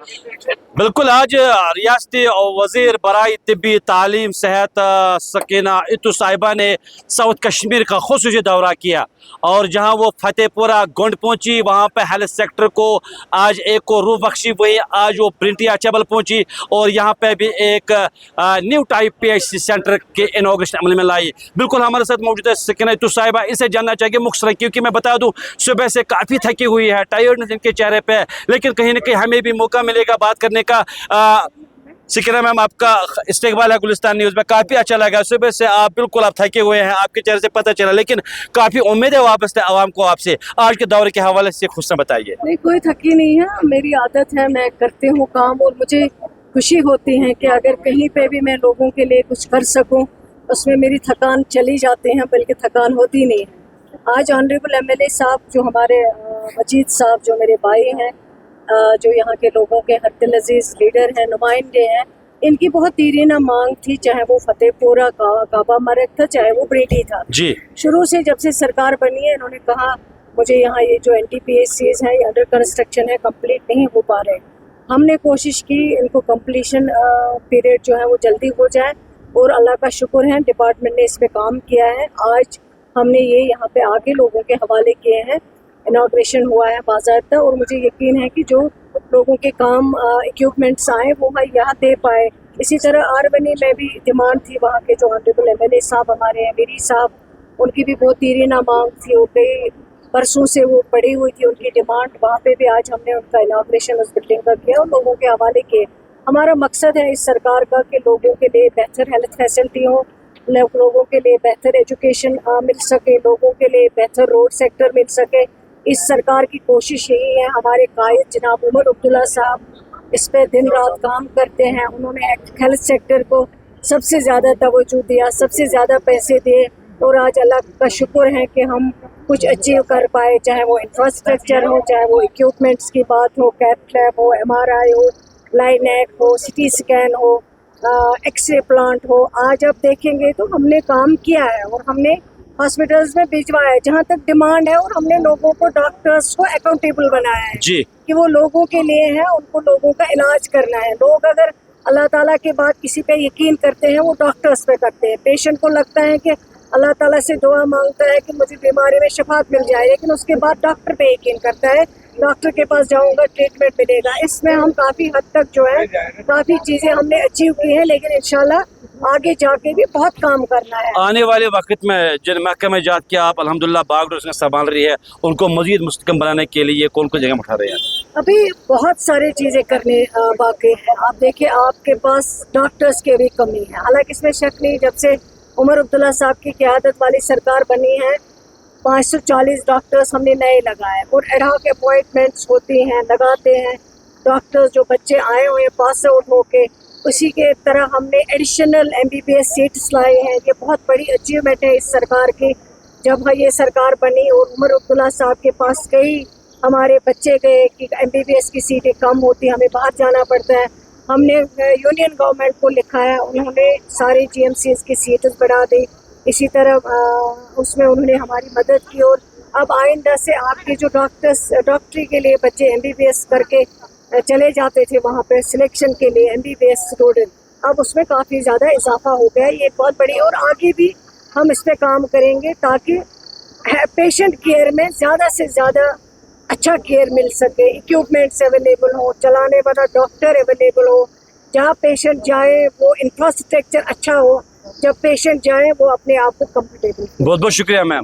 बिल्कुल, आज रियासती वज़ीर बराए तिब्बी तालीम सेहत सकीना इत्तू साहिबा ने साउथ कश्मीर का ख़ुसूसी दौरा किया और जहाँ वो फतेहपुरा गोंड पहुँची, वहाँ पे हेल्थ सेक्टर को आज एक को रूह बख्शी, वही आज वो ब्रिंटिया चबल पहुँची और यहाँ पे भी एक न्यू टाइप PHC सेंटर के इनॉग्रेशन अमल में लाई। बिल्कुल हमारे साथ मौजूद है सकीना इत्तू साहिबा, इनसे जानना चाहिए मुख्तसर, क्योंकि मैं बता दूँ सुबह से काफ़ी थकी हुई है, टायर्डनेस इनके चेहरे पे, लेकिन कहीं ना कहीं हमें भी मौका मिलेगा बात करने का। सकीना मैम, आपका इस्तेकबाल है गुलिस्तान न्यूज़ में, काफ़ी अच्छा लगा। सुबह से आप बिल्कुल आप थके हुए हैं, आपके चेहरे से पता चला, लेकिन काफ़ी उम्मीद है वापस आवाम को आपसे। आज के दौरे के हवाले से खुश बताइए। नहीं, कोई थकी नहीं है, मेरी आदत है, मैं करती हूँ काम और मुझे खुशी होती है कि अगर कहीं पे भी मैं लोगों के लिए कुछ कर सकूँ उसमें मेरी थकान चली जाती है, बल्कि थकान होती नहीं है। आज ऑनरेबल MLA साहब जो हमारे मजीद साहब जो मेरे भाई हैं, जो यहाँ के लोगों के हद अजीज़ लीडर हैं, नुमाइंदे हैं, इनकी बहुत दीरीना मांग थी, चाहे वो फतेहपुरा काबा मरक था, चाहे वो ब्रेडी था जी। शुरू से जब से सरकार बनी है, इन्होंने कहा मुझे यहाँ ये जो NTPHCs हैं, ये अंडर कंस्ट्रक्शन है, कंप्लीट नहीं हो पा रहे। हमने कोशिश की इनको कंप्लीशन पीरियड जो है वो जल्दी हो जाए और अल्लाह का शुक्र है डिपार्टमेंट ने इस पे काम किया है। आज हमने ये यहाँ पे आके लोगों के हवाले किए हैं, इनाग्रेशन हुआ है बाज़ाब्ता, और मुझे यकीन है कि जो लोगों के काम इक्विपमेंट्स आए वो यहाँ दे पाए। इसी तरह आरवनी में भी डिमांड थी, वहाँ के जो ऑनरेबल MLA साहब हमारे हैं, मीरी साहब, उनकी भी बहुत दीरीना मांग थी, वो कई परसों से वो पड़ी हुई थी उनकी डिमांड। वहाँ पे भी आज हमने उनका इनाग्रेशन उस बिल्डिंग का किया और लोगों के हवाले किए। हमारा मकसद है इस सरकार का कि लोगों के लिए बेहतर हेल्थ फैसिलिटी हो, लोगों के लिए बेहतर एजुकेशन मिल सके, लोगों के लिए बेहतर रोड सेक्टर मिल सके। इस सरकार की कोशिश यही है। हमारे कायद जनाब उमर अब्दुल्ला साहब इस पे दिन रात काम करते हैं, उन्होंने हेल्थ सेक्टर को सबसे ज़्यादा तवज्जो दिया, सबसे ज़्यादा पैसे दिए, और आज अल्लाह का शुक्र है कि हम कुछ अचीव कर पाए, चाहे वो इंफ्रास्ट्रक्चर हो, चाहे वो इक्विपमेंट्स की बात हो, कैथ लैब हो, MRI हो, लाइनैक हो, CT स्कैन हो, एक्सरे प्लांट हो। आज आप देखेंगे तो हमने काम किया है और हमने हॉस्पिटल्स में भिजवाया है जहाँ तक डिमांड है, और हमने लोगों को, डॉक्टर्स को अकाउंटेबल बनाया है जी। कि वो लोगों के लिए है, उनको लोगों का इलाज करना है। लोग अगर अल्लाह ताला के बाद किसी पे यकीन करते हैं वो डॉक्टर्स पे करते हैं। पेशेंट को लगता है कि अल्लाह ताला से दुआ मांगता है कि मुझे बीमारी में शफात मिल जाए, लेकिन उसके बाद डॉक्टर पे यकीन करता है, डॉक्टर के पास जाऊंगा ट्रीटमेंट मिलेगा। इसमें हम काफ़ी हद तक जो है काफ़ी चीज़ें हमने अचीव की हैं, लेकिन इंशाल्लाह आगे जाके भी बहुत काम करना है। आने वाले वक्त में जिन महकमे जात की आप अल्हम्दुलिल्लाह बागडोर संभाल रही है, उनको मजीद मुस्तकम बनाने के लिए कौन कौन जगह उठा रहे हैं? अभी बहुत सारी चीज़ें करने बाकी हैं। आप देखिए, आपके पास डॉक्टर्स की भी कमी है, हालांकि इसमें शक नहीं, जब से उमर अब्दुल्ला साहब की क़यादत वाली सरकार बनी है 540 डॉक्टर्स हमने नए लगाए, और एडहॉक अपॉइंटमेंट्स होती हैं, लगाते हैं डॉक्टर्स जो बच्चे आए हुए हैं पास आउट होके। उसी के तरह हमने एडिशनल MBBS सीट्स लाए हैं। ये बहुत बड़ी अचीवमेंट है इस सरकार की। जब ये सरकार बनी और उमर अब्दुल्ला साहब के पास कई हमारे बच्चे गए कि MBBS की सीटें कम होती, हमें बाहर जाना पड़ता है, हमने यूनियन गवर्नमेंट को लिखा है, उन्होंने सारी GMCs की सीटें बढ़ा दी। इसी तरह उसमें उन्होंने हमारी मदद की, और अब आइंदा से आपके जो डॉक्टरी के लिए बच्चे MBBS करके चले जाते थे वहाँ पे सिलेक्शन के लिए MBBS स्टूडेंट, अब उसमें काफ़ी ज़्यादा इजाफा हो गया है। ये बहुत बड़ी, और आगे भी हम इस पे काम करेंगे ताकि पेशेंट केयर में ज़्यादा से ज़्यादा अच्छा केयर मिल सके, इक्विपमेंट्स अवेलेबल हो, चलाने वाला डॉक्टर अवेलेबल हो, जहाँ पेशेंट जाए वो इंफ्रास्ट्रक्चर अच्छा हो, जब पेशेंट जाए वो अपने आप को कंफर्टेबल। बहुत बहुत शुक्रिया मैम।